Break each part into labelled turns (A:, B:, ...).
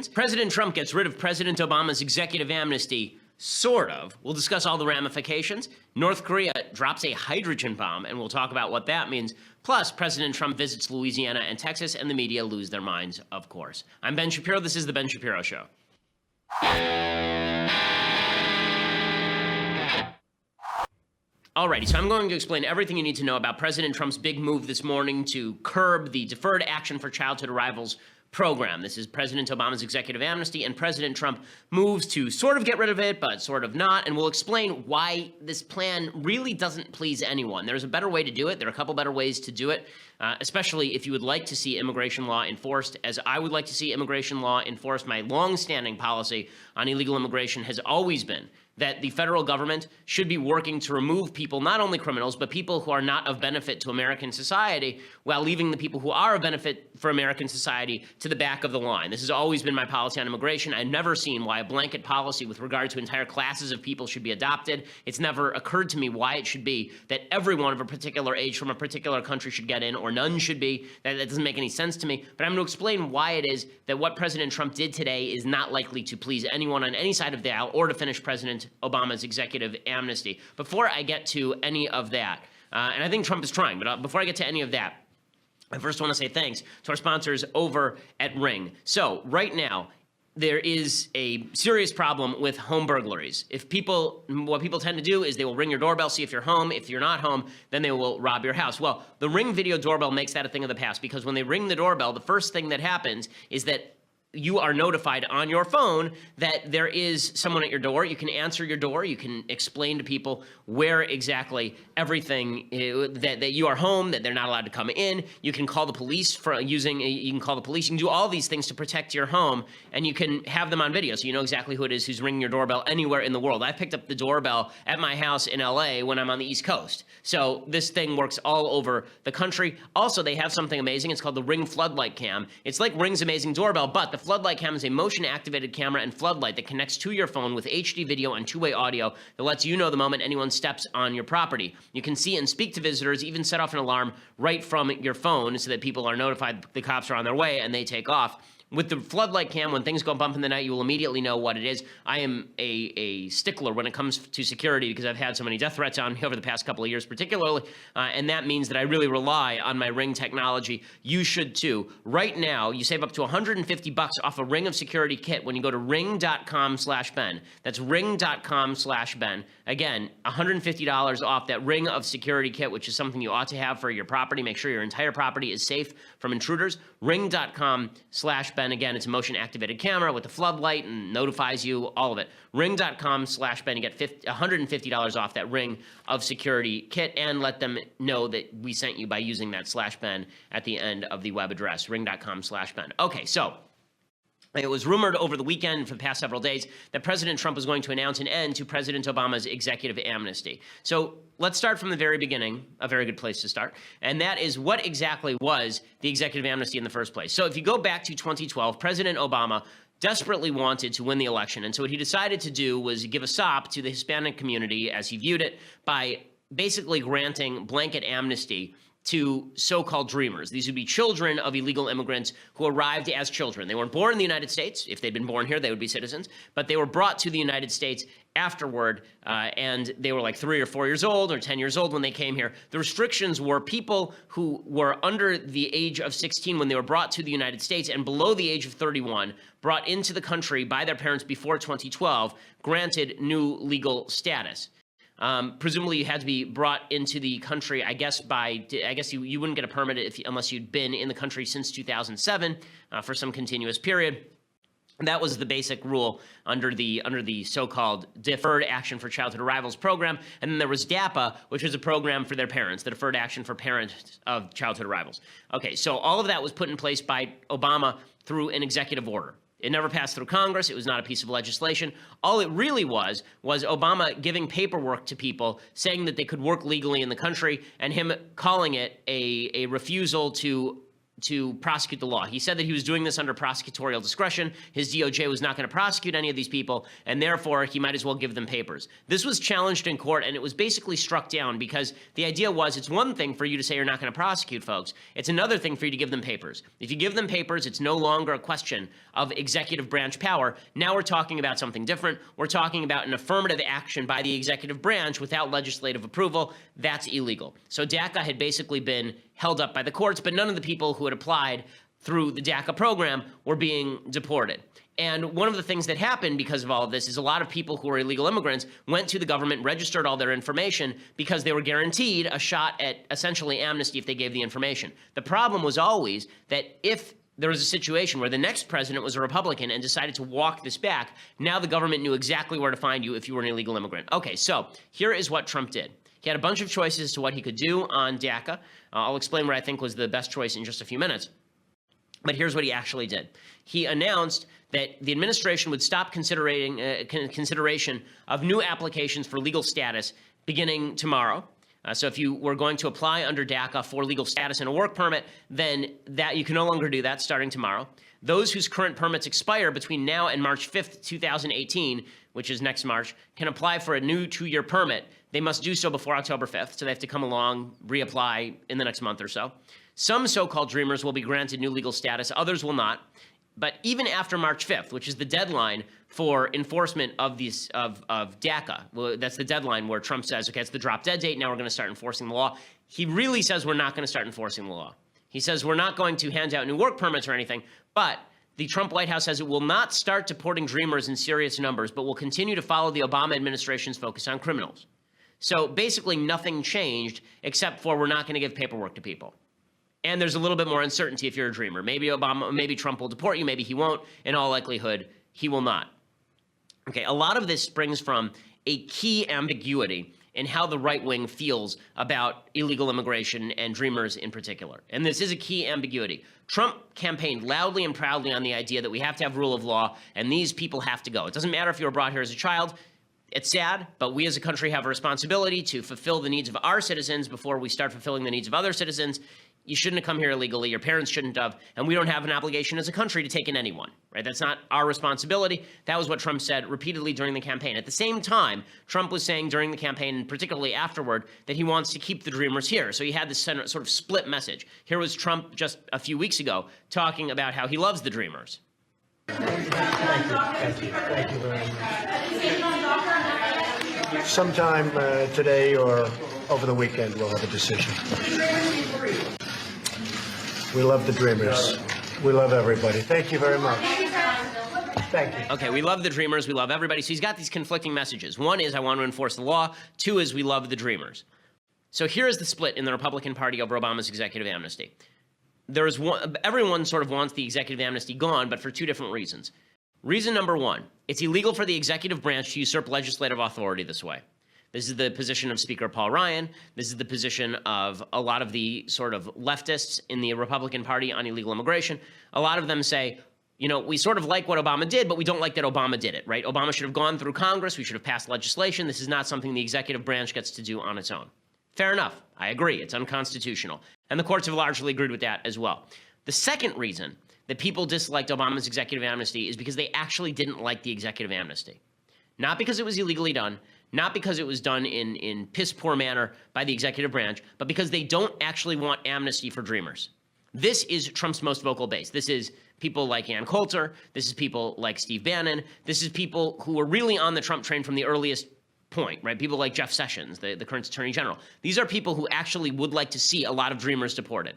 A: President Trump gets rid of President Obama's executive amnesty, sort of. We'll discuss all the ramifications. North Korea drops a hydrogen bomb, and we'll talk about what that means. Plus, President Trump visits Louisiana and Texas, and the media lose their minds, of course. I'm Ben Shapiro. This is The Ben Shapiro Show. Alrighty, so I'm going to explain everything you need to know about President Trump's big move this morning to curb the Deferred Action for Childhood Arrivals program. This is President Obama's executive amnesty, and President Trump moves to sort of get rid of it, but sort of not, and we'll explain why this plan really doesn't please anyone. There's a better way to do it. There are a couple better ways to do it, especially if you would like to see immigration law enforced, as I would like to see immigration law enforced. My long-standing policy on illegal immigration has always been that the federal government should be working to remove people, not only criminals, but people who are not of benefit to American society, while leaving the people who are of benefit for American society to the back of the line. This has always been my policy on immigration. I've never seen why a blanket policy with regard to entire classes of people should be adopted. It's never occurred to me why it should be that everyone of a particular age from a particular country should get in, or none should be. That doesn't make any sense to me. But I'm going to explain why it is that what President Trump did today is not likely to please anyone on any side of the aisle, or to finish President Obama's executive amnesty. Before I get to any of that, and I think Trump is trying, but before I get to any of that, I first want to say thanks to our sponsors over at Ring. So right now, there is a serious problem with home burglaries. What people tend to do is they will ring your doorbell, see if you're home. If you're not home, then they will rob your house. Well, the Ring video doorbell makes that a thing of the past, because when they ring the doorbell, the first thing that happens is that you are notified on your phone that there is someone at your door. You can answer your door. You can explain to people where exactly everything that you are home, that they're not allowed to come in. You can call the police you can call the police. You can do all these things to protect your home, and you can have them on video so you know exactly who it is who's ringing your doorbell anywhere in the world. I picked up the doorbell at my house in LA when I'm on the East Coast. So this thing works all over the country. Also, they have something amazing. It's called the Ring Floodlight Cam. It's like Ring's amazing doorbell, but the Floodlight Cam is a motion-activated camera and floodlight that connects to your phone with HD video and two-way audio that lets you know the moment anyone steps on your property. You can see and speak to visitors, even set off an alarm right from your phone so that people are notified the cops are on their way and they take off. With the Floodlight Cam, when things go bump in the night, you will immediately know what it is. I am a stickler when it comes to security because I've had so many death threats on me over the past couple of years particularly, and that means that I really rely on my Ring technology. You should too. Right now, you save up to $150 off a Ring of Security kit when you go to ring.com/Ben. That's ring.com/Ben. Again, $150 off that Ring of Security kit, which is something you ought to have for your property. Make sure your entire property is safe from intruders. Ring.com/Ben. Again, it's a motion-activated camera with the floodlight and notifies you, all of it. Ring.com/Ben. You get $150 off that Ring of Security kit, and let them know that we sent you by using that /Ben at the end of the web address, ring.com/Ben. Okay, so it was rumored over the weekend for the past several days that President Trump was going to announce an end to President Obama's executive amnesty. So let's start from the very beginning, a very good place to start, and that is what exactly was the executive amnesty in the first place. So if you go back to 2012, President Obama desperately wanted to win the election, and so what he decided to do was give a sop to the Hispanic community, as he viewed it, by basically granting blanket amnesty to so-called dreamers. These would be children of illegal immigrants who arrived as children. They weren't born in the United States. If they'd been born here, they would be citizens. But they were brought to the United States afterward, and they were like 3 or 4 years old or 10 years old when they came here. The restrictions were people who were under the age of 16 when they were brought to the United States and below the age of 31, brought into the country by their parents before 2012, granted new legal status. Presumably, you had to be brought into the country, I guess you wouldn't get a permit unless you'd been in the country since 2007 for some continuous period. And that was the basic rule under the so-called Deferred Action for Childhood Arrivals program. And then there was DAPA, which was a program for their parents, the Deferred Action for Parents of Childhood Arrivals. Okay, so all of that was put in place by Obama through an executive order. It never passed through Congress. It was not a piece of legislation. All it really was Obama giving paperwork to people saying that they could work legally in the country, and him calling it a refusal to to prosecute the law. He said that he was doing this under prosecutorial discretion. His DOJ was not going to prosecute any of these people, and therefore he might as well give them papers. This was challenged in court, and it was basically struck down because the idea was it's one thing for you to say you're not going to prosecute folks. It's another thing for you to give them papers. If you give them papers, it's no longer a question of executive branch power. Now we're talking about something different. We're talking about an affirmative action by the executive branch without legislative approval. That's illegal. So DACA had basically been held up by the courts, but none of the people who had applied through the DACA program were being deported. And one of the things that happened because of all of this is a lot of people who were illegal immigrants went to the government, registered all their information because they were guaranteed a shot at essentially amnesty if they gave the information. The problem was always that if there was a situation where the next president was a Republican and decided to walk this back, now the government knew exactly where to find you if you were an illegal immigrant. Okay, so here is what Trump did. He had a bunch of choices as to what he could do on DACA. I'll explain what I think was the best choice in just a few minutes. But here's what he actually did. He announced that the administration would stop consideration of new applications for legal status beginning tomorrow. So if you were going to apply under DACA for legal status and a work permit, then that you can no longer do that starting tomorrow. Those whose current permits expire between now and March 5th, 2018, which is next March, can apply for a new 2-year permit. They must do so before October 5th, so they have to come along, reapply in the next month or so. Some so-called dreamers will be granted new legal status, others will not. But even after March 5th, which is the deadline for enforcement of these of DACA, well, that's the deadline where Trump says, okay, it's the drop-dead date, now we're going to start enforcing the law. He really says we're not going to start enforcing the law. He says we're not going to hand out new work permits or anything, but the Trump White House says it will not start deporting dreamers in serious numbers, but will continue to follow the Obama administration's focus on criminals. So basically nothing changed except for we're not going to give paperwork to people. And there's a little bit more uncertainty if you're a dreamer. Maybe Trump will deport you, maybe he won't. In all likelihood, he will not. Okay, a lot of this springs from a key ambiguity in how the right wing feels about illegal immigration and dreamers in particular. And this is a key ambiguity. Trump campaigned loudly and proudly on the idea that we have to have rule of law and these people have to go. It doesn't matter if you were brought here as a child. It's sad, but we as a country have a responsibility to fulfill the needs of our citizens before we start fulfilling the needs of other citizens. You shouldn't have come here illegally. Your parents shouldn't have. And we don't have an obligation as a country to take in anyone, right? That's not our responsibility. That was what Trump said repeatedly during the campaign. At the same time, Trump was saying during the campaign, and particularly afterward, that he wants to keep the dreamers here. So he had this sort of split message. Here was Trump just a few weeks ago talking about how he loves the dreamers.
B: Thank you very much. Sometime today or over the weekend, we'll have a decision. We love the dreamers. We love everybody. Thank you very much. Thank you.
A: Okay, we love the dreamers. We love everybody. So he's got these conflicting messages. One is I want to enforce the law. Two is we love the dreamers. So here is the split in the Republican Party over Obama's executive amnesty. Everyone sort of wants the executive amnesty gone, but for two different reasons. Reason number one, it's illegal for the executive branch to usurp legislative authority this way. This is the position of Speaker Paul Ryan. This is the position of a lot of the sort of leftists in the Republican Party on illegal immigration. A lot of them say, you know, we sort of like what Obama did, but we don't like that Obama did it, right? Obama should have gone through Congress. We should have passed legislation. This is not something the executive branch gets to do on its own. Fair enough. I agree. It's unconstitutional. And the courts have largely agreed with that as well. The second reason that people disliked Obama's executive amnesty is because they actually didn't like the executive amnesty. Not because it was illegally done, not because it was done in piss-poor manner by the executive branch, but because they don't actually want amnesty for dreamers. This is Trump's most vocal base. This is people like Ann Coulter. This is people like Steve Bannon. This is people who were really on the Trump train from the earliest point, right? People like Jeff Sessions, the current attorney general. These are people who actually would like to see a lot of dreamers deported.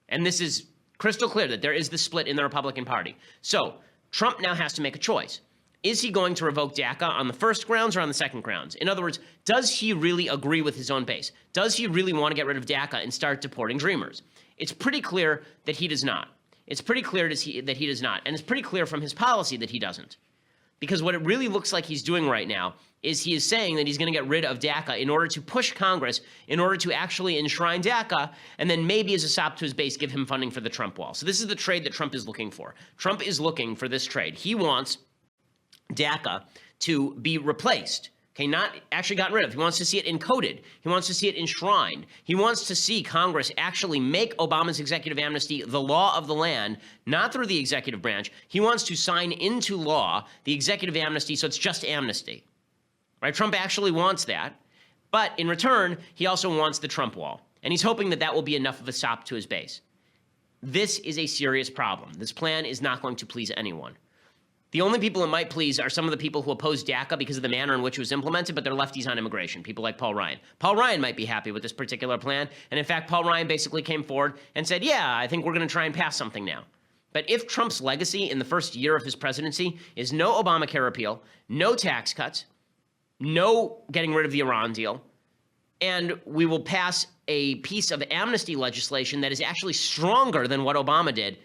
A: And this is crystal clear that there is this split in the Republican Party. So Trump now has to make a choice. Is he going to revoke DACA on the first grounds or on the second grounds? In other words, does he really agree with his own base? Does he really want to get rid of DACA and start deporting dreamers? It's pretty clear that he does not. It's pretty clear that he does not. And it's pretty clear from his policy that he doesn't. Because what it really looks like he's doing right now is he is saying that he's going to get rid of DACA in order to push Congress, in order to actually enshrine DACA, and then maybe as a sop to his base, give him funding for the Trump wall. So this is the trade that Trump is looking for. Trump is looking for this trade. He wants DACA to be replaced Okay, not actually gotten rid of. He wants to see it encoded. He wants to see it enshrined. He wants to see Congress actually make Obama's executive amnesty the law of the land, not through the executive branch. He wants to sign into law the executive amnesty, so it's just amnesty. Right? Trump actually wants that. But in return, he also wants the Trump wall. And he's hoping that that will be enough of a sop to his base. This is a serious problem. This plan is not going to please anyone. The only people it might please are some of the people who oppose DACA because of the manner in which it was implemented, but they're lefties on immigration, people like Paul Ryan. Paul Ryan might be happy with this particular plan. And in fact, Paul Ryan basically came forward and said, yeah, I think we're going to try and pass something now. But if Trump's legacy in the first year of his presidency is no Obamacare repeal, no tax cuts, no getting rid of the Iran deal, and we will pass a piece of amnesty legislation that is actually stronger than what Obama did,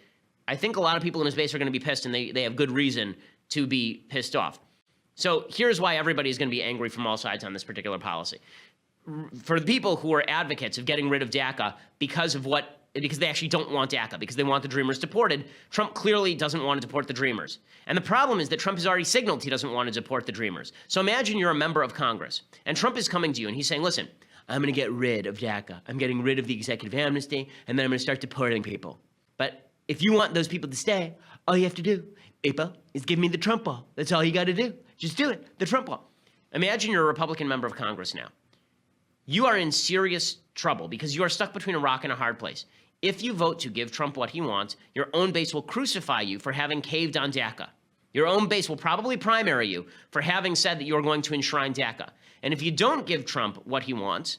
A: I think a lot of people in his base are going to be pissed, and they have good reason to be pissed off. So here's why everybody is going to be angry from all sides on this particular policy. For the people who are advocates of getting rid of DACA because they actually don't want DACA, because they want the Dreamers deported, Trump clearly doesn't want to deport the Dreamers. And the problem is that Trump has already signaled he doesn't want to deport the Dreamers. So imagine you're a member of Congress, and Trump is coming to you, and he's saying, listen, I'm going to get rid of DACA. I'm getting rid of the executive amnesty, and then I'm going to start deporting people. But if you want those people to stay, all you have to do, people, is give me the Trump wall. That's all you got to do. Just do it, the Trump wall. Imagine you're a Republican member of Congress now. You are in serious trouble because you are stuck between a rock and a hard place. If you vote to give Trump what he wants, your own base will crucify you for having caved on DACA. Your own base will probably primary you for having said that you're going to enshrine DACA. And if you don't give Trump what he wants,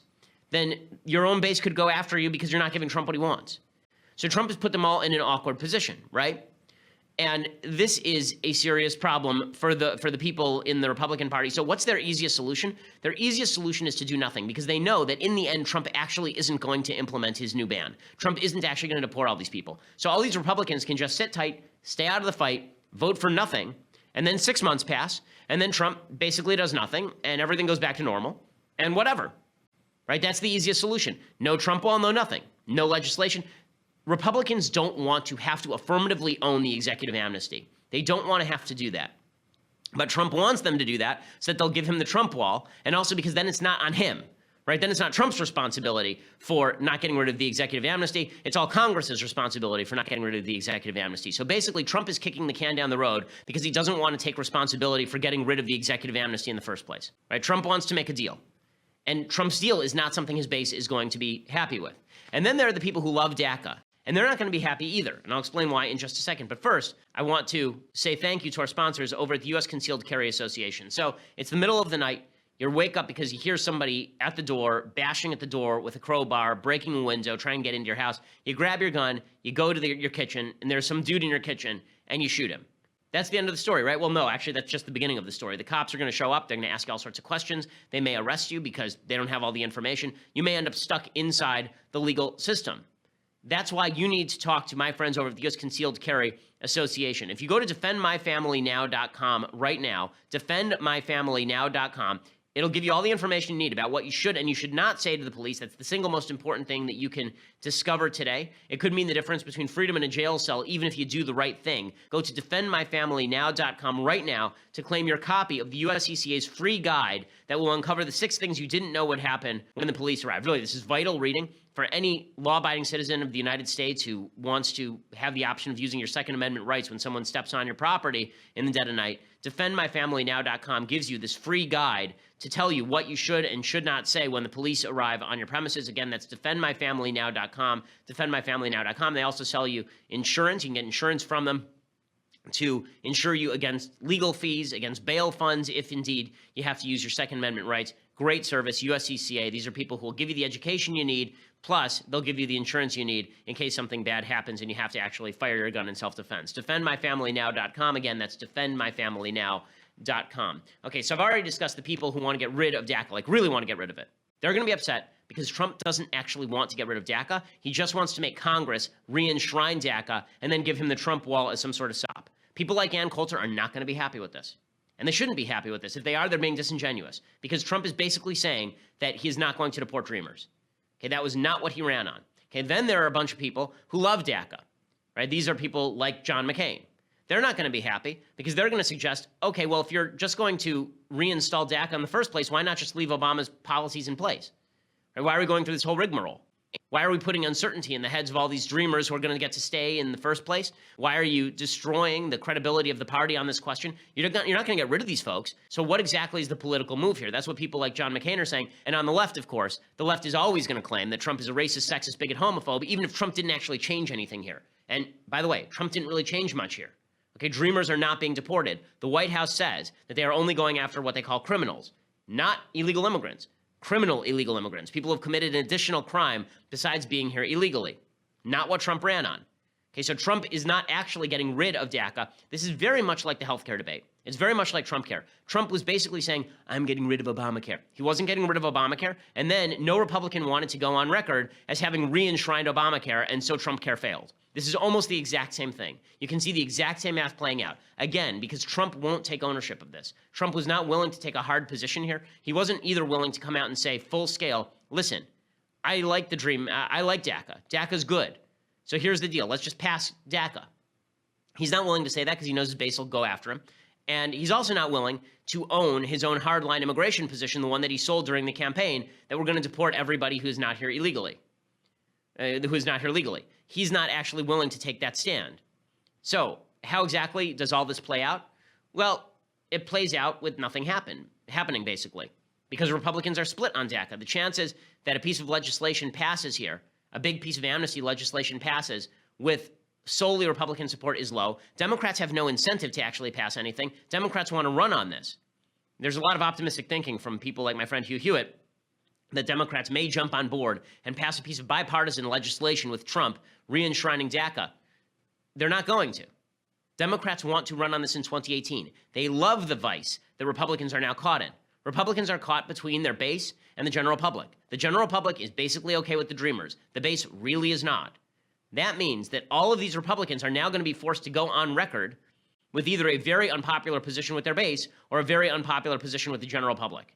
A: then your own base could go after you because you're not giving Trump what he wants. So Trump has put them all in an awkward position, right? And this is a serious problem for the people in the Republican Party. So what's their easiest solution? Their easiest solution is to do nothing, because they know that in the end, Trump actually isn't going to implement his new ban. Trump isn't actually going to deport all these people. So all these Republicans can just sit tight, stay out of the fight, vote for nothing, and then 6 months pass, and then Trump basically does nothing, and everything goes back to normal, and whatever, right? That's the easiest solution. No Trump wall, no nothing, no legislation. Republicans don't want to have to affirmatively own the executive amnesty. They don't want to have to do that. But Trump wants them to do that so that they'll give him the Trump wall, and also because then it's not on him, right? Then it's not Trump's responsibility for not getting rid of the executive amnesty. It's all Congress's responsibility for not getting rid of the executive amnesty. So basically, Trump is kicking the can down the road because he doesn't want to take responsibility for getting rid of the executive amnesty in the first place, right? Trump wants to make a deal. And Trump's deal is not something his base is going to be happy with. And then there are the people who love DACA. And they're not going to be happy either. And I'll explain why in just a second. But first, I want to say thank you to our sponsors over at the U.S. Concealed Carry Association. So it's the middle of the night. You wake up because you hear somebody at the door, bashing at the door with a crowbar, breaking a window, trying to get into your house. You grab your gun, you go to your kitchen, and there's some dude in your kitchen, and you shoot him. That's the end of the story, right? Well, no, actually, that's just the beginning of the story. The cops are going to show up. They're going to ask you all sorts of questions. They may arrest you because they don't have all the information. You may end up stuck inside the legal system. That's why you need to talk to my friends over at the U.S. Concealed Carry Association. If you go to defendmyfamilynow.com right now, defendmyfamilynow.com, it'll give you all the information you need about what you should and you should not say to the police. That's the single most important thing that you can discover today. It could mean the difference between freedom and a jail cell, even if you do the right thing. Go to defendmyfamilynow.com right now to claim your copy of the USCCA's free guide that will uncover the 6 things you didn't know would happen when the police arrived. Really, this is vital reading for any law-abiding citizen of the United States who wants to have the option of using your Second Amendment rights when someone steps on your property in the dead of night. DefendMyFamilyNow.com gives you this free guide to tell you what you should and should not say when the police arrive on your premises. Again, that's DefendMyFamilyNow.com, DefendMyFamilyNow.com. They also sell you insurance. You can get insurance from them to insure you against legal fees, against bail funds, if indeed you have to use your Second Amendment rights. Great service, USCCA. These are people who will give you the education you need, plus they'll give you the insurance you need in case something bad happens and you have to actually fire your gun in self-defense. DefendMyFamilyNow.com. Again, that's DefendMyFamilyNow.com. Okay, so I've already discussed the people who want to get rid of DACA, like really want to get rid of it. They're going to be upset because Trump doesn't actually want to get rid of DACA. He just wants to make Congress re-enshrine DACA and then give him the Trump wall as some sort of sop. People like Ann Coulter are not going to be happy with this. And they shouldn't be happy with this. If they are, they're being disingenuous because Trump is basically saying that he is not going to deport Dreamers. Okay, that was not what he ran on. Okay, then there are a bunch of people who love DACA, right? These are people like John McCain. They're not going to be happy because they're going to suggest, okay, well, if you're just going to reinstall DACA in the first place, why not just leave Obama's policies in place? Right? Why are we going through this whole rigmarole? Why are we putting uncertainty in the heads of all these dreamers who are going to get to stay in the first place? Why are you destroying the credibility of the party on this question? You're not going to get rid of these folks. So what exactly is the political move here? That's what people like John McCain are saying. And on the left, of course, the left is always going to claim that Trump is a racist, sexist, bigot, homophobe, even if Trump didn't actually change anything here. And by the way, Trump didn't really change much here. Okay, dreamers are not being deported. The White House says that they are only going after what they call criminals, not illegal immigrants. Criminal illegal immigrants, people who have committed an additional crime besides being here illegally. Not what Trump ran on. Okay, so Trump is not actually getting rid of DACA. This is very much like the healthcare debate. It's very much like Trump care. Trump was basically saying, I'm getting rid of Obamacare. He wasn't getting rid of Obamacare, and then no Republican wanted to go on record as having re-enshrined Obamacare, and so Trump care failed. This is almost the exact same thing. You can see the exact same math playing out. Again, because Trump won't take ownership of this. Trump was not willing to take a hard position here. He wasn't either willing to come out and say full scale, listen, I like the dream. I like DACA. DACA's good. So here's the deal. Let's just pass DACA. He's not willing to say that because he knows his base will go after him. And he's also not willing to own his own hardline immigration position, the one that he sold during the campaign, that we're going to deport everybody who is not here illegally. He's not actually willing to take that stand. So how exactly does all this play out? Well, it plays out with nothing happening, basically, because Republicans are split on DACA. The chances that a piece of legislation passes here, a big piece of amnesty legislation passes with solely Republican support is low. Democrats have no incentive to actually pass anything. Democrats want to run on this. There's a lot of optimistic thinking from people like my friend Hugh Hewitt that Democrats may jump on board and pass a piece of bipartisan legislation with Trump re-enshrining DACA. They're not going to. Democrats want to run on this in 2018. They love the vice that Republicans are now caught in. Republicans are caught between their base and the general public. The general public is basically okay with the dreamers. The base really is not. That means that all of these Republicans are now going to be forced to go on record with either a very unpopular position with their base or a very unpopular position with the general public.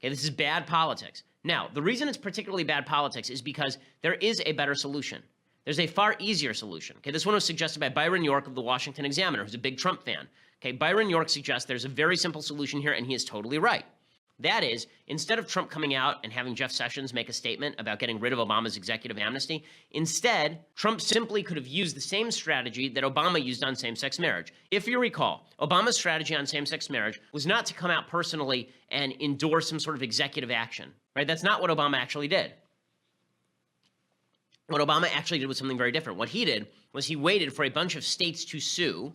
A: Okay, this is bad politics. Now, the reason it's particularly bad politics is because there is a better solution. There's a far easier solution. Okay, this one was suggested by Byron York of the Washington Examiner, who's a big Trump fan. Okay, Byron York suggests there's a very simple solution here, and he is totally right. That is, instead of Trump coming out and having Jeff Sessions make a statement about getting rid of Obama's executive amnesty, instead, Trump simply could have used the same strategy that Obama used on same-sex marriage. If you recall, Obama's strategy on same-sex marriage was not to come out personally and endorse some sort of executive action, right? That's not what Obama actually did. What Obama actually did was something very different. What he did was he waited for a bunch of states to sue,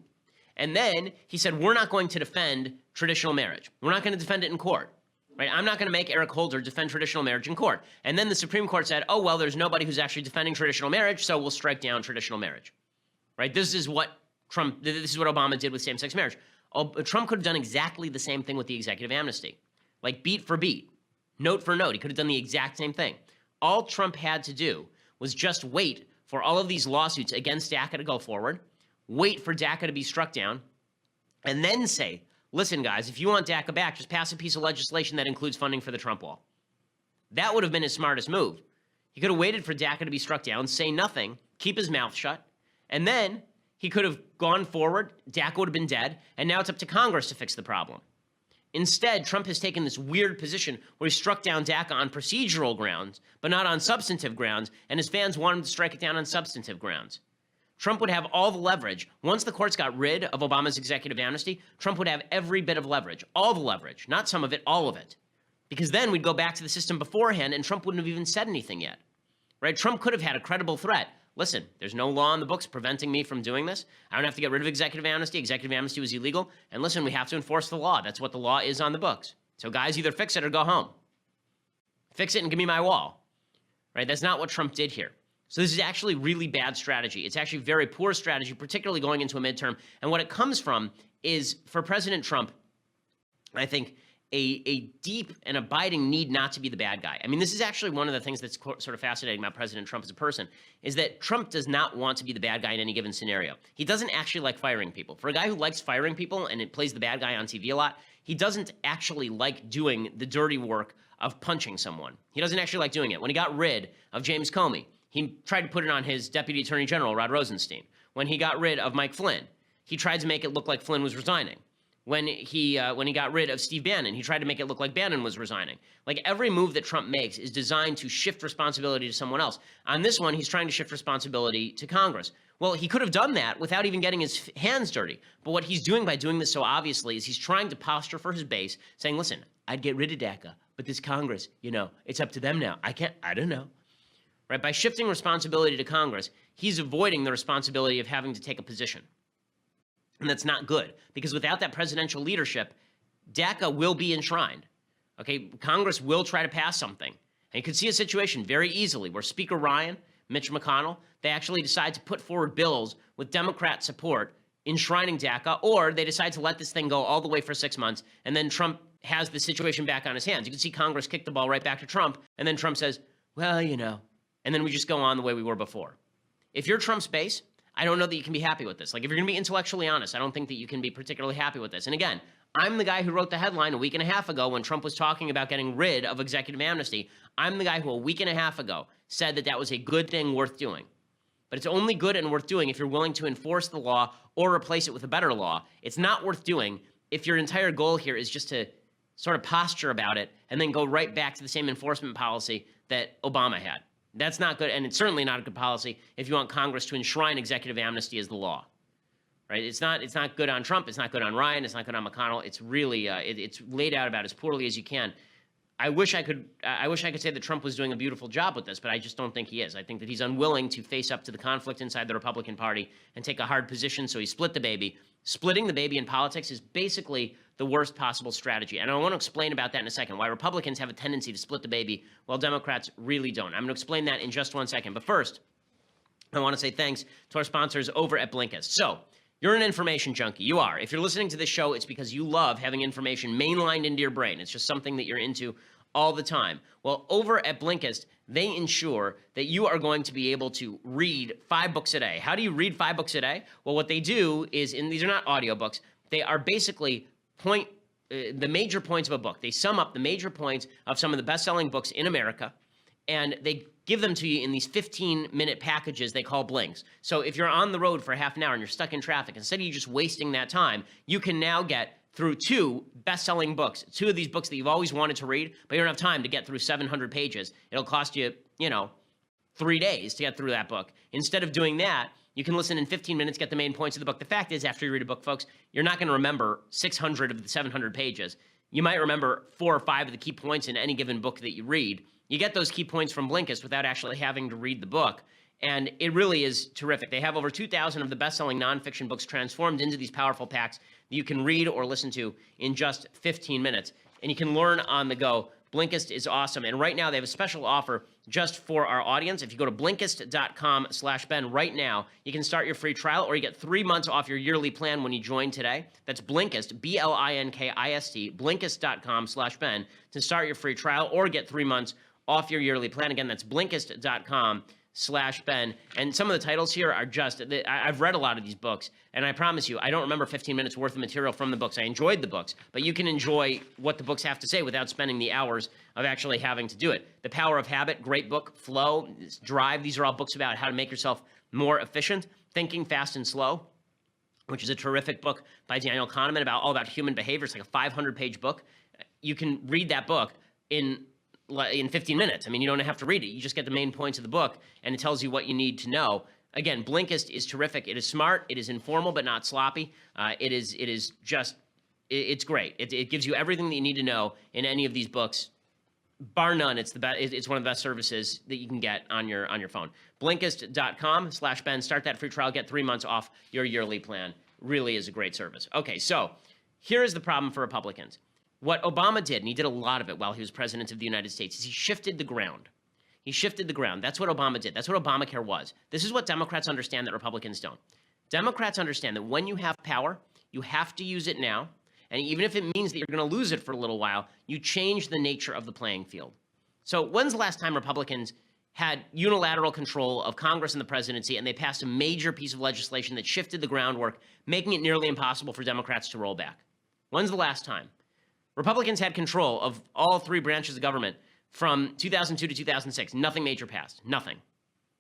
A: and then he said, we're not going to defend traditional marriage. We're not going to defend it in court. Right? I'm not going to make Eric Holder defend traditional marriage in court. And then the Supreme Court said, oh, well, there's nobody who's actually defending traditional marriage, so we'll strike down traditional marriage. Right? This is what Obama did with same-sex marriage. Trump could have done exactly the same thing with the executive amnesty. Like beat for beat, note for note. He could have done the exact same thing. All Trump had to do was just wait for all of these lawsuits against DACA to go forward, wait for DACA to be struck down, and then say, listen, guys, if you want DACA back, just pass a piece of legislation that includes funding for the Trump wall. That would have been his smartest move. He could have waited for DACA to be struck down, say nothing, keep his mouth shut, and then he could have gone forward, DACA would have been dead, and now it's up to Congress to fix the problem. Instead, Trump has taken this weird position where he struck down DACA on procedural grounds, but not on substantive grounds, and his fans want him to strike it down on substantive grounds. Trump would have all the leverage. Once the courts got rid of Obama's executive amnesty, Trump would have every bit of leverage, all the leverage, not some of it, all of it. Because then we'd go back to the system beforehand and Trump wouldn't have even said anything yet, right? Trump could have had a credible threat. Listen, there's no law in the books preventing me from doing this. I don't have to get rid of executive amnesty. Executive amnesty was illegal. And listen, we have to enforce the law. That's what the law is on the books. So guys, either fix it or go home. Fix it and give me my wall, right? That's not what Trump did here. So this is actually really bad strategy. It's actually very poor strategy, particularly going into a midterm. And what it comes from is, for President Trump, I think, a deep and abiding need not to be the bad guy. I mean, this is actually one of the things that's sort of fascinating about President Trump as a person, is that Trump does not want to be the bad guy in any given scenario. He doesn't actually like firing people. For a guy who likes firing people and it plays the bad guy on TV a lot, he doesn't actually like doing the dirty work of punching someone. He doesn't actually like doing it. When he got rid of James Comey, he tried to put it on his Deputy Attorney General, Rod Rosenstein. When he got rid of Mike Flynn, he tried to make it look like Flynn was resigning. When he got rid of Steve Bannon, he tried to make it look like Bannon was resigning. Like, every move that Trump makes is designed to shift responsibility to someone else. On this one, he's trying to shift responsibility to Congress. Well, he could have done that without even getting his hands dirty. But what he's doing by doing this so obviously is he's trying to posture for his base, saying, listen, I'd get rid of DACA, but this Congress, it's up to them now. I don't know. Right? By shifting responsibility to Congress, he's avoiding the responsibility of having to take a position. And that's not good, because without that presidential leadership, DACA will be enshrined. Okay, Congress will try to pass something. And you could see a situation very easily where Speaker Ryan, Mitch McConnell, they actually decide to put forward bills with Democrat support enshrining DACA, or they decide to let this thing go all the way for 6 months, and then Trump has the situation back on his hands. You can see Congress kick the ball right back to Trump, and then Trump says, well, and then we just go on the way we were before. If you're Trump's base, I don't know that you can be happy with this. Like, if you're going to be intellectually honest, I don't think that you can be particularly happy with this. And again, I'm the guy who wrote the headline a week and a half ago when Trump was talking about getting rid of executive amnesty. I'm the guy who a week and a half ago said that that was a good thing worth doing. But it's only good and worth doing if you're willing to enforce the law or replace it with a better law. It's not worth doing if your entire goal here is just to sort of posture about it and then go right back to the same enforcement policy that Obama had. That's not good, and it's certainly not a good policy if you want Congress to enshrine executive amnesty as the law, right? It's not good on Trump. It's not good on Ryan. It's not good on McConnell. It's really it's laid out about as poorly as you can. I wish I could say that Trump was doing a beautiful job with this, but I just don't think he is. I think that he's unwilling to face up to the conflict inside the Republican Party and take a hard position, so he split the baby. Splitting the baby in politics is basically the worst possible strategy. And I want to explain about that in a second, why Republicans have a tendency to split the baby while Democrats really don't. I'm going to explain that in just 1 second. But first, I want to say thanks to our sponsors over at Blinkist. So, you're an information junkie. You are. If you're listening to this show, it's because you love having information mainlined into your brain. It's just something that you're into all the time. Well, over at Blinkist, they ensure that you are going to be able to read 5 books a day. How do you read 5 books a day? Well, what they do is, and these are not audiobooks, they are basically the major points of a book. They sum up the major points of some of the best-selling books in America, and they give them to you in these 15-minute packages they call blinks. So if you're on the road for half an hour and you're stuck in traffic, instead of you just wasting that time, you can now get through 2 best-selling books, 2 of these books that you've always wanted to read, but you don't have time to get through 700 pages. It'll cost you, 3 days to get through that book. Instead of doing that, you can listen in 15 minutes, get the main points of the book. The fact is, after you read a book, folks, you're not going to remember 600 of the 700 pages. You might remember 4 or 5 of the key points in any given book that you read. You get those key points from Blinkist without actually having to read the book. And it really is terrific. They have over 2,000 of the best-selling nonfiction books transformed into these powerful packs that you can read or listen to in just 15 minutes. And you can learn on the go. Blinkist is awesome. And right now, they have a special offer just for our audience. If you go to Blinkist.com/Ben right now, you can start your free trial, or you get 3 months off your yearly plan when you join today. That's Blinkist, Blinkist, Blinkist.com/Ben to start your free trial, or get 3 months off your yearly plan. Again, that's Blinkist.com/Ben. And some of the titles here are just, I've read a lot of these books, and I promise you, I don't remember 15 minutes worth of material from the books. I enjoyed the books, but you can enjoy what the books have to say without spending the hours of actually having to do it. The Power of Habit, great book. Flow, Drive, these are all books about how to make yourself more efficient. Thinking Fast and Slow, which is a terrific book by Daniel Kahneman all about human behavior. It's like a 500-page book. You can read that book in 15 minutes. I mean, you don't have to read it. You just get the main points of the book, and it tells you what you need to know. Again, Blinkist is terrific. It is smart. It is informal, but not sloppy. It's great. It gives you everything that you need to know in any of these books. Bar none, it's the best. It's one of the best services that you can get on your phone. Blinkist.com/Ben. Start that free trial. Get 3 months off your yearly plan. Really is a great service. Okay, so here is the problem for Republicans. What Obama did, and he did a lot of it while he was president of the United States, is he shifted the ground. He shifted the ground. That's what Obama did. That's what Obamacare was. This is what Democrats understand that Republicans don't. Democrats understand that when you have power, you have to use it now. And even if it means that you're going to lose it for a little while, you change the nature of the playing field. So when's the last time Republicans had unilateral control of Congress and the presidency, and they passed a major piece of legislation that shifted the groundwork, making it nearly impossible for Democrats to roll back? When's the last time? Republicans had control of all 3 branches of government from 2002 to 2006. Nothing major passed. Nothing.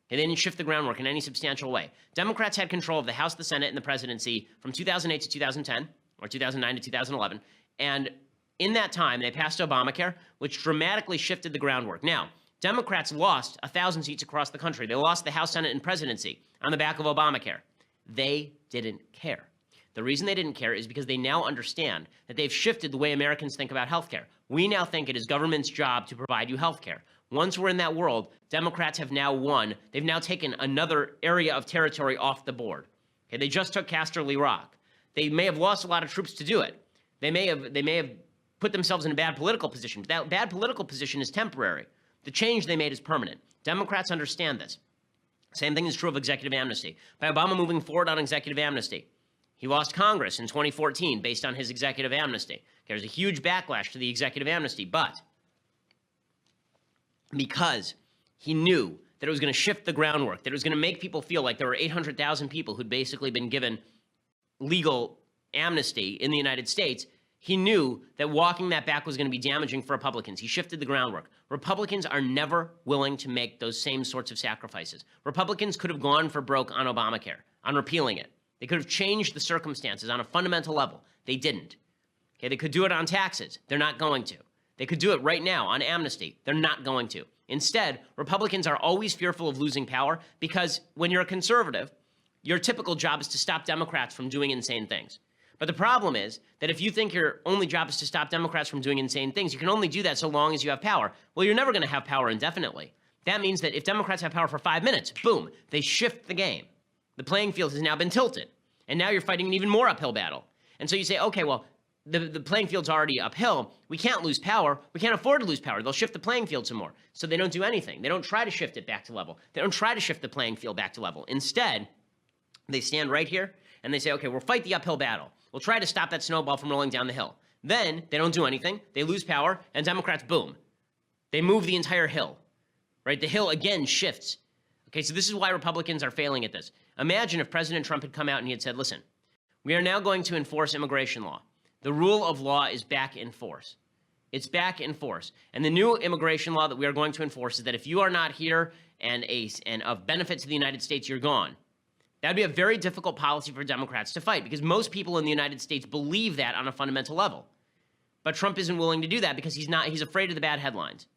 A: Okay, they didn't shift the groundwork in any substantial way. Democrats had control of the House, the Senate, and the presidency from 2008 to 2010, or 2009 to 2011. And in that time, they passed Obamacare, which dramatically shifted the groundwork. Now, Democrats lost 1,000 seats across the country. They lost the House, Senate, and presidency on the back of Obamacare. They didn't care. The reason they didn't care is because they now understand that they've shifted the way Americans think about healthcare. We now think it is government's job to provide you healthcare. Once we're in that world, Democrats have now won. They've now taken another area of territory off the board. Okay, they just took Casterly Rock. They may have lost a lot of troops to do it. They may have put themselves in a bad political position. But that bad political position is temporary. The change they made is permanent. Democrats understand this. Same thing is true of executive amnesty. By Obama moving forward on executive amnesty, he lost Congress in 2014 based on his executive amnesty. There's a huge backlash to the executive amnesty, but because he knew that it was going to shift the groundwork, that it was going to make people feel like there were 800,000 people who'd basically been given legal amnesty in the United States, he knew that walking that back was going to be damaging for Republicans. He shifted the groundwork. Republicans are never willing to make those same sorts of sacrifices. Republicans could have gone for broke on Obamacare, on repealing it. They could have changed the circumstances on a fundamental level. They didn't. Okay, they could do it on taxes. They're not going to. They could do it right now on amnesty. They're not going to. Instead, Republicans are always fearful of losing power because when you're a conservative, your typical job is to stop Democrats from doing insane things. But the problem is that if you think your only job is to stop Democrats from doing insane things, you can only do that so long as you have power. Well, you're never going to have power indefinitely. That means that if Democrats have power for 5 minutes, boom, they shift the game. The playing field has now been tilted. And now you're fighting an even more uphill battle. And so you say, okay, well, the playing field's already uphill. We can't lose power. We can't afford to lose power. They'll shift the playing field some more. So they don't do anything. They don't try to shift it back to level. They don't try to shift the playing field back to level. Instead, they stand right here and they say, okay, we'll fight the uphill battle. We'll try to stop that snowball from rolling down the hill. Then they don't do anything. They lose power, and Democrats, boom. They move the entire hill, right? The hill again shifts. Okay, so this is why Republicans are failing at this. Imagine if President Trump had come out and he had said, listen, we are now going to enforce immigration law. The rule of law is back in force. It's back in force. And the new immigration law that we are going to enforce is that if you are not here and of benefit to the United States, you're gone. That would be a very difficult policy for Democrats to fight because most people in the United States believe that on a fundamental level. But Trump isn't willing to do that because he's afraid of the bad headlines.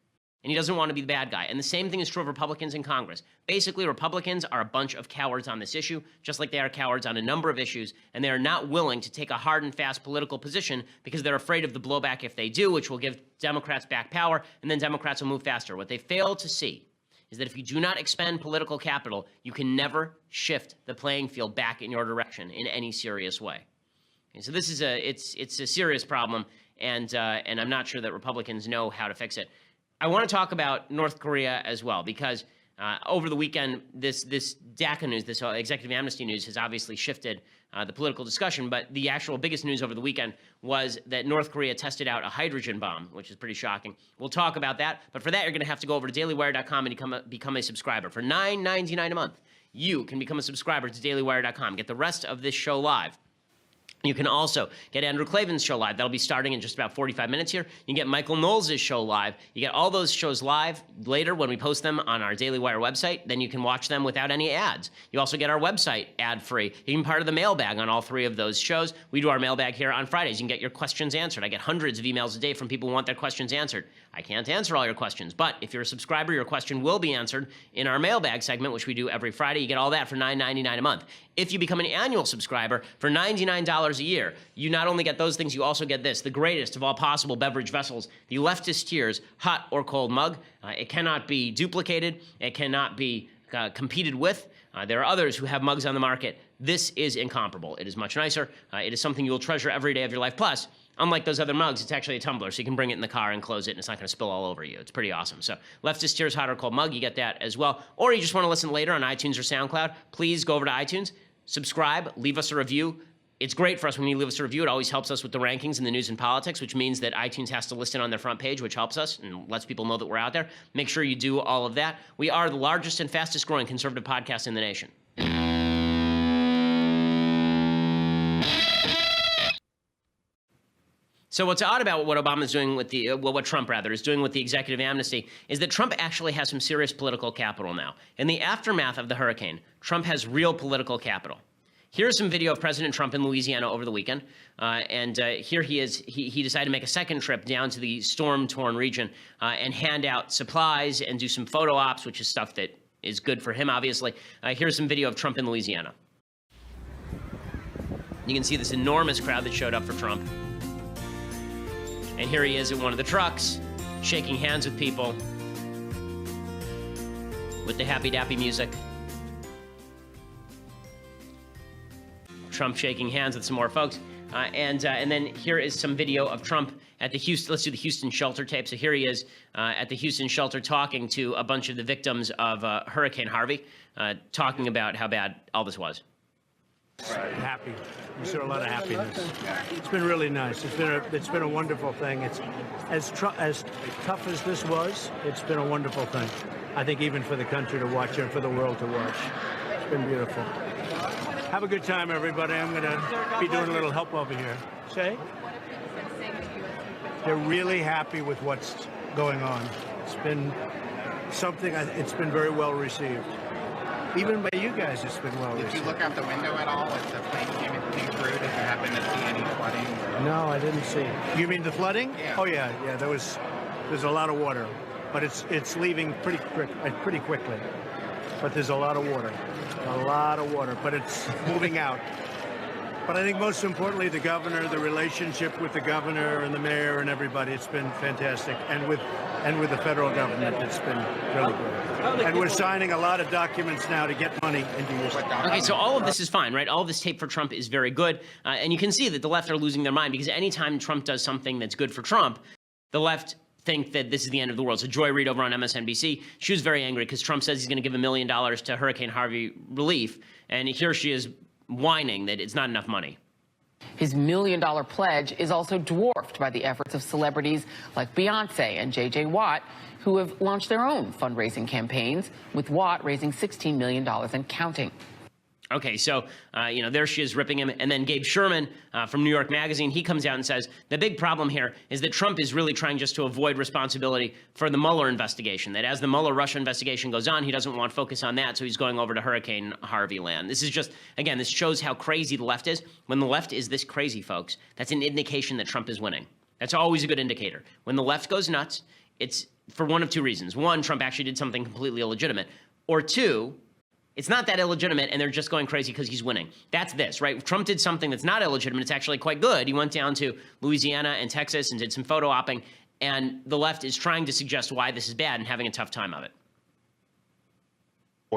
A: And he doesn't want to be the bad guy. And the same thing is true of Republicans in Congress. Basically, Republicans are a bunch of cowards on this issue, just like they are cowards on a number of issues, and they are not willing to take a hard and fast political position because they're afraid of the blowback if they do, which will give Democrats back power, and then Democrats will move faster. What they fail to see is that if you do not expend political capital, you can never shift the playing field back in your direction in any serious way. And so this is it's a serious problem, and I'm not sure that Republicans know how to fix it. I want to talk about North Korea as well, because over the weekend, this DACA news, this executive amnesty news, has obviously shifted the political discussion. But the actual biggest news over the weekend was that North Korea tested out a hydrogen bomb, which is pretty shocking. We'll talk about that. But for that, you're going to have to go over to dailywire.com and become a subscriber. For $9.99 a month, you can become a subscriber to dailywire.com. Get the rest of this show live. You can also get Andrew Klavan's show live. That'll be starting in just about 45 minutes here. You can get Michael Knowles' show live. You get all those shows live later when we post them on our Daily Wire website. Then you can watch them without any ads. You also get our website ad-free. You can be part of the mailbag on all three of those shows. We do our mailbag here on Fridays. You can get your questions answered. I get hundreds of emails a day from people who want their questions answered. I can't answer all your questions, but if you're a subscriber, your question will be answered in our mailbag segment, which we do every Friday. You get all that for $9.99 a month. If you become an annual subscriber for $99 a year, you not only get those things, you also get this, the greatest of all possible beverage vessels, the Leftist Tears hot or cold mug. It cannot be duplicated. It cannot be competed with. There are others who have mugs on the market. This is incomparable. It is much nicer. It is something you will treasure every day of your life. Plus, unlike those other mugs, it's actually a tumbler, so you can bring it in the car and close it, and it's not going to spill all over you. It's pretty awesome. So Leftist Tears hot or cold mug, you get that as well. Or you just want to listen later on iTunes or SoundCloud, please go over to iTunes, subscribe, leave us a review. It's great for us when you leave us a review. It always helps us with the rankings in the news and politics, which means that iTunes has to list it on their front page, which helps us and lets people know that we're out there. Make sure you do all of that. We are the largest and fastest growing conservative podcast in the nation. So what's odd about what Obama's doing with the, what Trump rather is doing with the executive amnesty is that Trump actually has some serious political capital now. In the aftermath of the hurricane, Trump has real political capital. Here's some video of President Trump in Louisiana over the weekend. Here he is. He decided to make a second trip down to the storm-torn region and hand out supplies and do some photo ops, which is stuff that is good for him, obviously. Here's some video of Trump in Louisiana. You can see this enormous crowd that showed up for Trump. And here he is at one of the trucks, shaking hands with people with the happy-dappy music. Trump shaking hands with some more folks. And then here is some video of Trump at the Houston, let's do the Houston shelter tape. So here he is at the Houston shelter talking to a bunch of the victims of Hurricane Harvey, talking about how bad all this was.
B: Happy. We saw a lot of happiness. It's been really nice. It's been a wonderful thing. It's as tough as this was. It's been a wonderful thing. I think even for the country to watch and for the world to watch. It's been beautiful. Have a good time, everybody. I'm going to be doing a little help over here. Say? They're really happy with what's going on. It's been something. It's been very well received. Even by you guys, it's been well received.
C: Did you look out the window at all as the plane came through? Did you happen to see any flooding?
B: No, I didn't see. You mean the flooding?
C: Yeah.
B: Oh yeah. There's a lot of water, but it's leaving pretty quickly. But there's a lot of water, but it's moving out. But I think most importantly, the governor, the relationship with the governor and the mayor and everybody, it's been fantastic. And with the federal government, it's been really good. And we're signing a lot of documents now to get money into your state.
A: Okay, so all of this is fine, right? All of this tape for Trump is very good. And you can see that the left are losing their mind because anytime Trump does something that's good for Trump, the left think that this is the end of the world. So Joy Reid over on MSNBC, she was very angry because Trump says he's going to give $1 million to Hurricane Harvey relief. And here she is whining that it's not enough money.
D: His $1 million pledge is also dwarfed by the efforts of celebrities like Beyonce and J.J. Watt, who have launched their own fundraising campaigns, with Watt raising $16 million and counting.
A: Okay, so, there she is ripping him. And then Gabe Sherman from New York Magazine, he comes out and says, the big problem here is that Trump is really trying just to avoid responsibility for the Mueller investigation, that as the Mueller-Russia investigation goes on, he doesn't want focus on that, so he's going over to Hurricane Harvey land. This is just, again, this shows how crazy the left is. When the left is this crazy, folks, that's an indication that Trump is winning. That's always a good indicator. When the left goes nuts, it's for one of two reasons. One, Trump actually did something completely illegitimate. Or two, it's not that illegitimate, and they're just going crazy because he's winning. That's this, right? Trump did something that's not illegitimate. It's actually quite good. He went down to Louisiana and Texas and did some photo opping, and the left is trying to suggest why this is bad and having a tough time of it.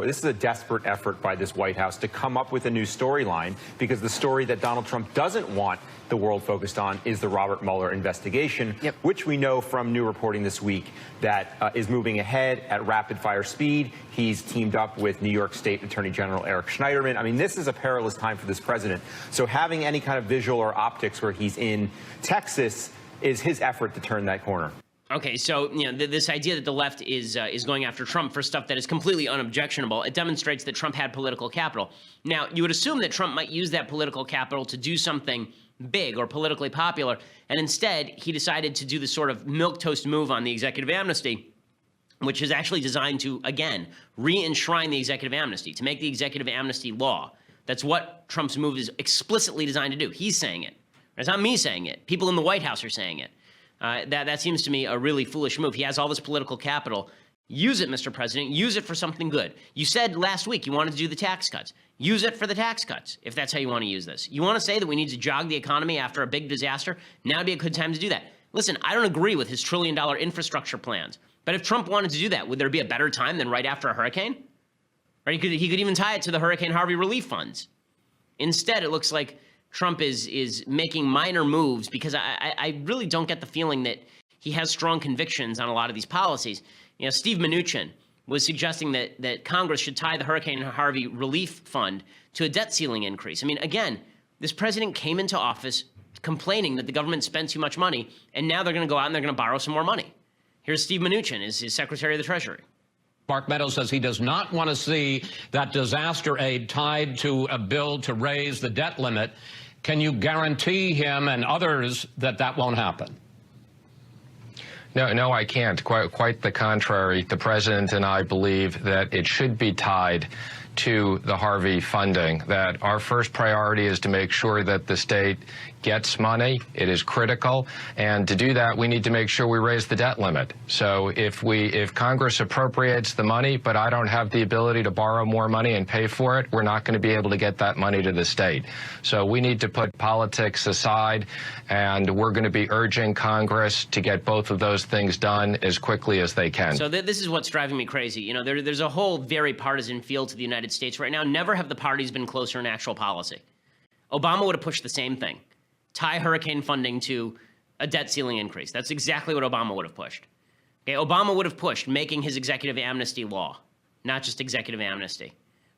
E: This is a desperate effort by this White House to come up with a new storyline, because the story that Donald Trump doesn't want the world focused on is the Robert Mueller investigation, which we know from new reporting this week that is moving ahead at rapid-fire speed. He's teamed up with New York State Attorney General Eric Schneiderman. I mean, this is a perilous time for this president. So having any kind of visual or optics where he's in Texas is his effort to turn that corner.
A: Okay, so this idea that the left is going after Trump for stuff that is completely unobjectionable, it demonstrates that Trump had political capital. Now, you would assume that Trump might use that political capital to do something big or politically popular, and instead he decided to do this sort of milquetoast move on the executive amnesty, which is actually designed to, again, re-enshrine the executive amnesty, to make the executive amnesty law. That's what Trump's move is explicitly designed to do. He's saying it. It's not me saying it. People in the White House are saying it. That seems to me a really foolish move. He has all this political capital. Use it, Mr. President. Use it for something good. You said last week you wanted to do the tax cuts. Use it for the tax cuts, if that's how you want to use this. You want to say that we need to jog the economy after a big disaster? Now would be a good time to do that. Listen, I don't agree with his $1 trillion infrastructure plans, but if Trump wanted to do that, would there be a better time than right after a hurricane? Or he could even tie it to the Hurricane Harvey relief funds. Instead, it looks like Trump is making minor moves because I really don't get the feeling that he has strong convictions on a lot of these policies. Steve Mnuchin was suggesting that Congress should tie the Hurricane Harvey relief fund to a debt ceiling increase. I mean, again, this president came into office complaining that the government spent too much money, and now they're going to go out and they're going to borrow some more money. Here's Steve Mnuchin, his Secretary of the Treasury.
F: Mark Meadows says he does not want to see that disaster aid tied to a bill to raise the debt limit. Can you guarantee him and others that that won't happen?
G: No, I can't. Quite the contrary. The president and I believe that it should be tied to the Harvey funding, that our first priority is to make sure that the state gets money. It is critical. And to do that, we need to make sure we raise the debt limit. So if Congress appropriates the money, but I don't have the ability to borrow more money and pay for it, we're not going to be able to get that money to the state. So we need to put politics aside, and we're going to be urging Congress to get both of those things done as quickly as they can.
A: So this is what's driving me crazy. You know, there's a whole very partisan feel to the United States right now. Never have the parties been closer in actual policy. Obama would have pushed the same thing. Tie hurricane funding to a debt ceiling increase. That's exactly what Obama would have pushed. Okay, Obama would have pushed making his executive amnesty law, not just executive amnesty.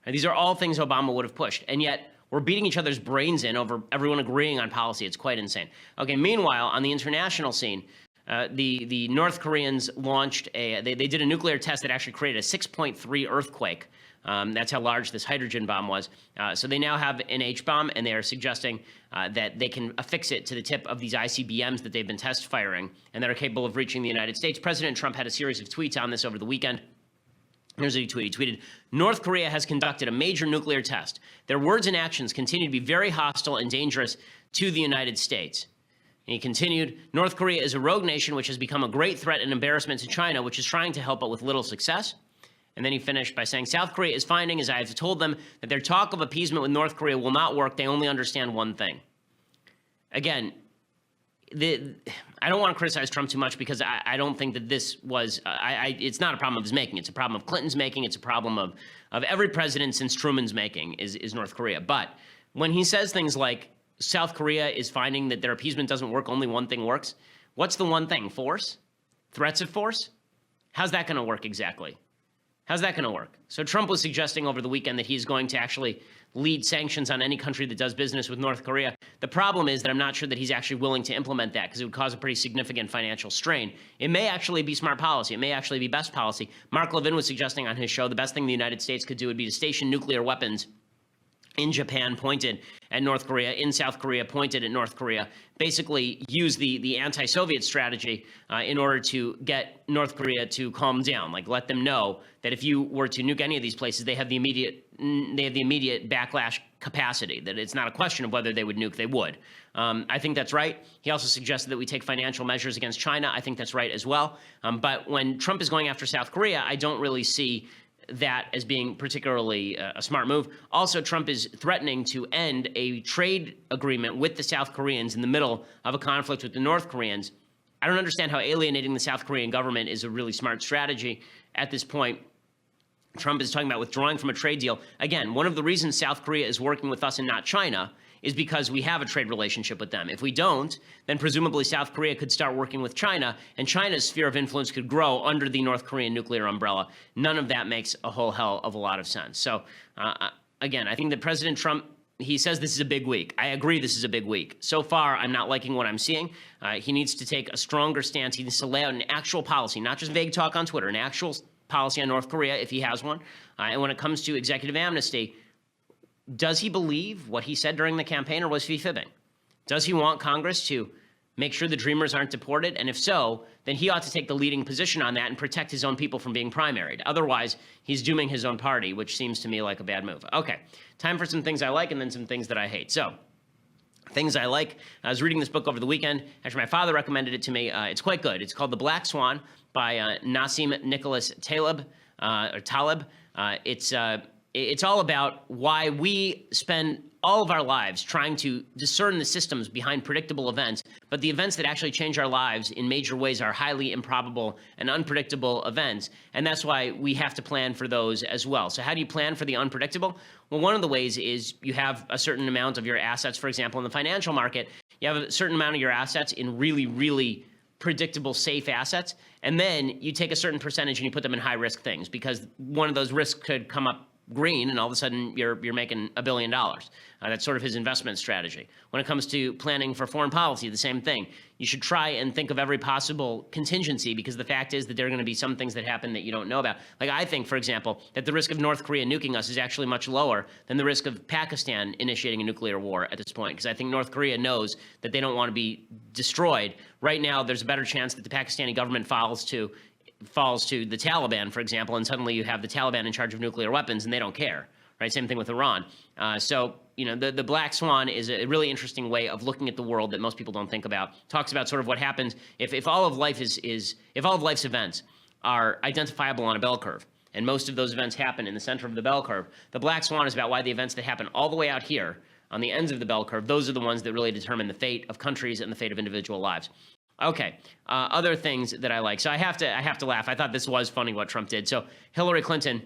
A: And these are all things Obama would have pushed, and yet we're beating each other's brains in over everyone agreeing on policy. It's quite insane. Okay, meanwhile, on the international scene, the North Koreans launched they did a nuclear test that actually created a 6.3 earthquake. That's how large this hydrogen bomb was. So they now have an H-bomb, and they are suggesting that they can affix it to the tip of these ICBMs that they've been test firing and that are capable of reaching the United States. President Trump had a series of tweets on this over the weekend. Here's what he tweeted. He tweeted, "North Korea has conducted a major nuclear test. Their words and actions continue to be very hostile and dangerous to the United States." And he continued, "North Korea is a rogue nation which has become a great threat and embarrassment to China, which is trying to help but with little success." And then he finished by saying, "South Korea is finding, as I have told them, that their talk of appeasement with North Korea will not work. They only understand one thing." Again, I don't want to criticize Trump too much because I don't think that this was, it's not a problem of his making. It's a problem of Clinton's making. It's a problem of every president since Truman's making is North Korea. But when he says things like South Korea is finding that their appeasement doesn't work, only one thing works, what's the one thing? Force? Threats of force? How's that going to work exactly? How's that going to work? So Trump was suggesting over the weekend that he's going to actually lead sanctions on any country that does business with North Korea. The problem is that I'm not sure that he's actually willing to implement that because it would cause a pretty significant financial strain. It may actually be smart policy. It may actually be best policy. Mark Levin was suggesting on his show the best thing the United States could do would be to station nuclear weapons in Japan pointed at North Korea, in South Korea pointed at North Korea, basically use the anti-Soviet strategy in order to get North Korea to calm down, like let them know that if you were to nuke any of these places, they have the immediate backlash capacity, that it's not a question of whether they would nuke, they would. I think that's right. He also suggested that we take financial measures against China. I think that's right as well. But when Trump is going after South Korea, I don't really see that as being particularly a smart move. Also, Trump is threatening to end a trade agreement with the South Koreans in the middle of a conflict with the North Koreans. I don't understand how alienating the South Korean government is a really smart strategy at this point. Trump is talking about withdrawing from a trade deal. Again, one of the reasons South Korea is working with us and not China is because we have a trade relationship with them. If we don't, then presumably South Korea could start working with China, and China's sphere of influence could grow under the North Korean nuclear umbrella. None of that makes a whole hell of a lot of sense. So, again, I think that President Trump, he says this is a big week. I agree this is a big week. So far, I'm not liking what I'm seeing. He needs to take a stronger stance. He needs to lay out an actual policy, not just vague talk on Twitter, an actual policy on North Korea if he has one. And when it comes to executive amnesty, does he believe what he said during the campaign, or was he fibbing? Does he want Congress to make sure the Dreamers aren't deported? And if so, then he ought to take the leading position on that and protect his own people from being primaried. Otherwise, he's dooming his own party, which seems to me like a bad move. Okay, time for some things I like and then some things that I hate. So, things I like. I was reading this book over the weekend. Actually, my father recommended it to me. It's quite good. It's called The Black Swan by Nassim Nicholas Taleb. It's all about why we spend all of our lives trying to discern the systems behind predictable events, but the events that actually change our lives in major ways are highly improbable and unpredictable events, and that's why we have to plan for those as well. So how do you plan for the unpredictable? Well, one of the ways is you have a certain amount of your assets, for example, in the financial market, you have a certain amount of your assets in really, really predictable, safe assets, and then you take a certain percentage and you put them in high-risk things, because one of those risks could come up green, and all of a sudden you're making $1 billion. That's sort of his investment strategy. When it comes to planning for foreign policy, the same thing. You should try and think of every possible contingency, because the fact is that there are going to be some things that happen that you don't know about. Like, I think, for example, that the risk of North Korea nuking us is actually much lower than the risk of Pakistan initiating a nuclear war at this point, because I think North Korea knows that they don't want to be destroyed. Right now, there's a better chance that the Pakistani government falls to the Taliban, for example, and suddenly you have the Taliban in charge of nuclear weapons, and they don't care. Right? Same thing with Iran. So, you know, the black swan is a really interesting way of looking at the world that most people don't think about. Talks about sort of what happens if all of life if all of life's events are identifiable on a bell curve, and most of those events happen in the center of the bell curve. The black swan is about why the events that happen all the way out here on the ends of the bell curve, those are the ones that really determine the fate of countries and the fate of individual lives. Okay, other things that I like. So I have to laugh. I thought this was funny what Trump did. So Hillary Clinton,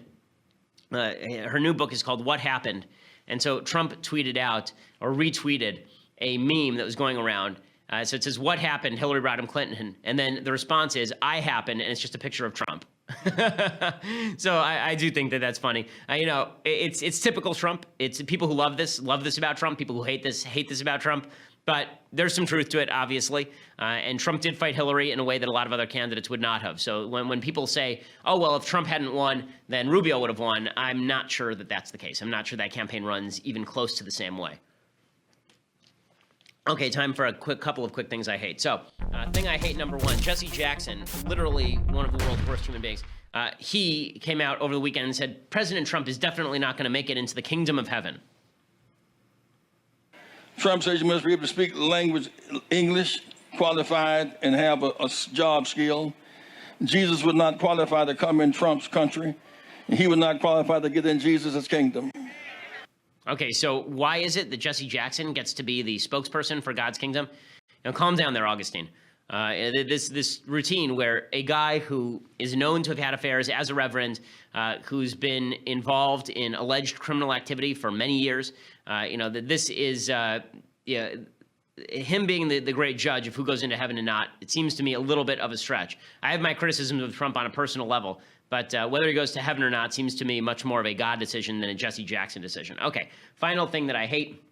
A: her new book is called What Happened? And so Trump tweeted out or retweeted a meme that was going around. So it says, "What happened? Hillary Rodham Clinton." And then the response is, "I happened," and it's just a picture of Trump. So I do think that that's funny. You know, it's typical Trump. It's people who love this about Trump. People who hate this about Trump. But there's some truth to it, obviously. And Trump did fight Hillary in a way that a lot of other candidates would not have. So when people say, oh, well, if Trump hadn't won, then Rubio would have won, I'm not sure that that's the case. I'm not sure that campaign runs even close to the same way. Okay, time for a couple of quick things I hate. So, thing I hate number one, Jesse Jackson, literally one of the world's worst human beings. He came out over the weekend and said, President Trump is definitely not going to make it into the kingdom of heaven.
H: Trump says you must be able to speak language, English, qualified, and have a job skill. Jesus would not qualify to come in Trump's country. And he would not qualify to get in Jesus' kingdom.
A: Okay, so why is it that Jesse Jackson gets to be the spokesperson for God's kingdom? Now, calm down there, Augustine. This routine where a guy who is known to have had affairs as a reverend, who's been involved in alleged criminal activity for many years, this is him being the great judge of who goes into heaven and not. It seems to me a little bit of a stretch. I have my criticisms of Trump on a personal level, but whether he goes to heaven or not seems to me much more of a God decision than a Jesse Jackson decision. Okay, final thing that I hate.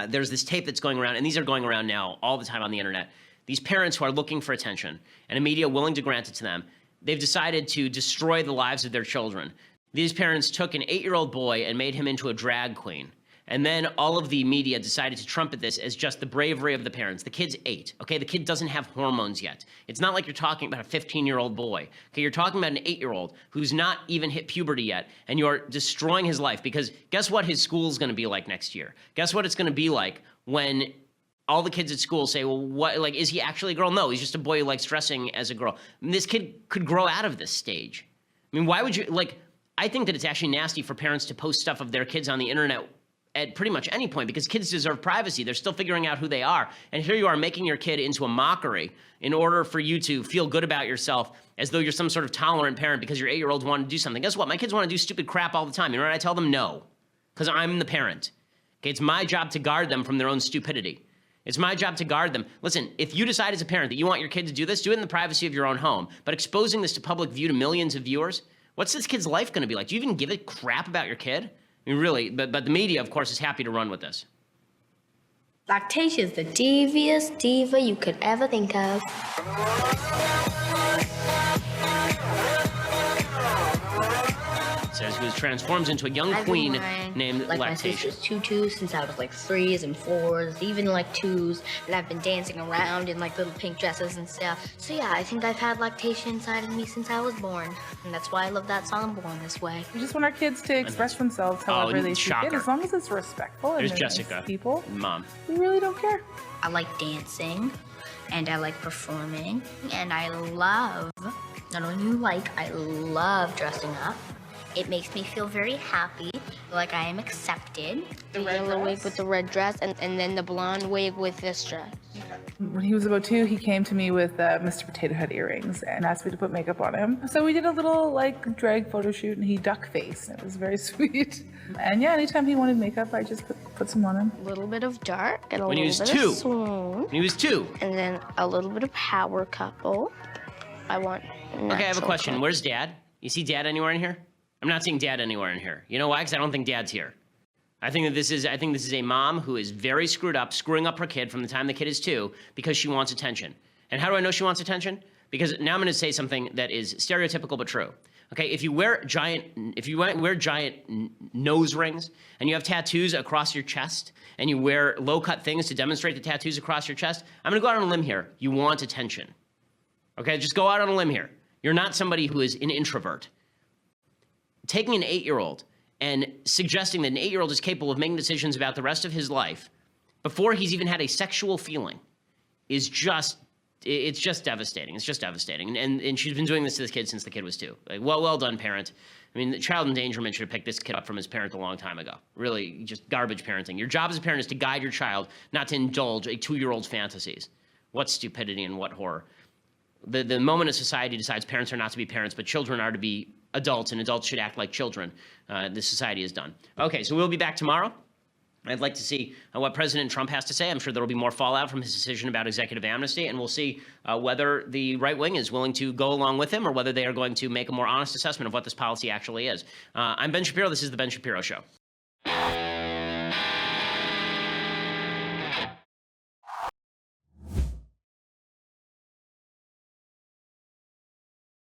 A: There's this tape that's going around, and these are going around now all the time on the internet. These parents who are looking for attention and a media willing to grant it to them, they've decided to destroy the lives of their children. These parents took an 8-year-old boy and made him into a drag queen. And then all of the media decided to trumpet this as just the bravery of the parents. The kid's 8, okay? The kid doesn't have hormones yet. It's not like you're talking about a 15-year-old boy, okay? You're talking about an 8-year-old who's not even hit puberty yet, and you're destroying his life, because guess what his school's gonna be like next year? Guess what it's gonna be like when all the kids at school say, well, what, like, is he actually a girl? No, he's just a boy who likes dressing as a girl. And this kid could grow out of this stage. I mean, why would you, like, I think that it's actually nasty for parents to post stuff of their kids on the internet at pretty much any point, because kids deserve privacy. They're still figuring out who they are. And here you are making your kid into a mockery in order for you to feel good about yourself, as though you're some sort of tolerant parent because your 8-year-olds want to do something. Guess what? My kids want to do stupid crap all the time. You know what? I tell them no, because I'm the parent. Okay, it's my job to guard them from their own stupidity. It's my job to guard them. Listen, if you decide as a parent that you want your kid to do this, do it in the privacy of your own home. But exposing this to public view to millions of viewers, what's this kid's life going to be like? Do you even give a crap about your kid? I mean, really, but the media, of course, is happy to run with this.
I: Lactation is the devious diva you could ever think of.
A: Says who transforms into a young queen named
I: like
A: Lactation.
I: My sister's tutus since I was like 3s and 4s, even like 2s, and I've been dancing around in like little pink dresses and stuff. So yeah, I think I've had lactation inside of me since I was born, and that's why I love that song, Born This Way.
J: We just want our kids to express themselves however they see fit, as long as it's respectful.
A: There's
J: and
A: Jessica,
J: nice people.
A: Mom.
J: We really don't care.
I: I like dancing, and I like performing, and I love, not only I love dressing up. It makes me feel very happy, like I am accepted.
K: The yellow wig with the red dress, and then the blonde wig with this dress.
J: When he was about 2, he came to me with Mr. Potato Head earrings and asked me to put makeup on him. So we did a little like drag photo shoot, and he duck faced. It was very sweet. And yeah, anytime he wanted makeup, I just put some on him.
K: A little bit of dark and a
A: when
K: little bit of swoon.
A: When he was 2.
K: And then a little bit of power couple. I want.
A: Okay, I have a question. Where's Dad? You see Dad anywhere in here? I'm not seeing dad anywhere in here. You know why? Because I don't think dad's here. I think this is a mom who is very screwed up, screwing up her kid from the time the kid is 2 because she wants attention. And how do I know she wants attention? Because now I'm going to say something that is stereotypical but true. Okay, if you wear giant nose rings and you have tattoos across your chest and you wear low-cut things to demonstrate the tattoos across your chest, I'm going to go out on a limb here. You want attention. Okay, just go out on a limb here. You're not somebody who is an introvert. Taking an 8-year-old and suggesting that an 8-year-old is capable of making decisions about the rest of his life before he's even had a sexual feeling is just, it's just devastating. It's just devastating. And she's been doing this to this kid since the kid was 2. Like, well done, parent. I mean, the child endangerment should have picked this kid up from his parent a long time ago. Really, just garbage parenting. Your job as a parent is to guide your child, not to indulge a 2-year-old's fantasies. What stupidity and what horror. The moment a society decides parents are not to be parents, but children are to be adults, and adults should act like children, this society is done. Okay, so we'll be back tomorrow. I'd like to see what President Trump has to say. I'm sure there will be more fallout from his decision about executive amnesty, and we'll see whether the right wing is willing to go along with him or whether they are going to make a more honest assessment of what this policy actually is. I'm Ben Shapiro. This is The Ben Shapiro Show.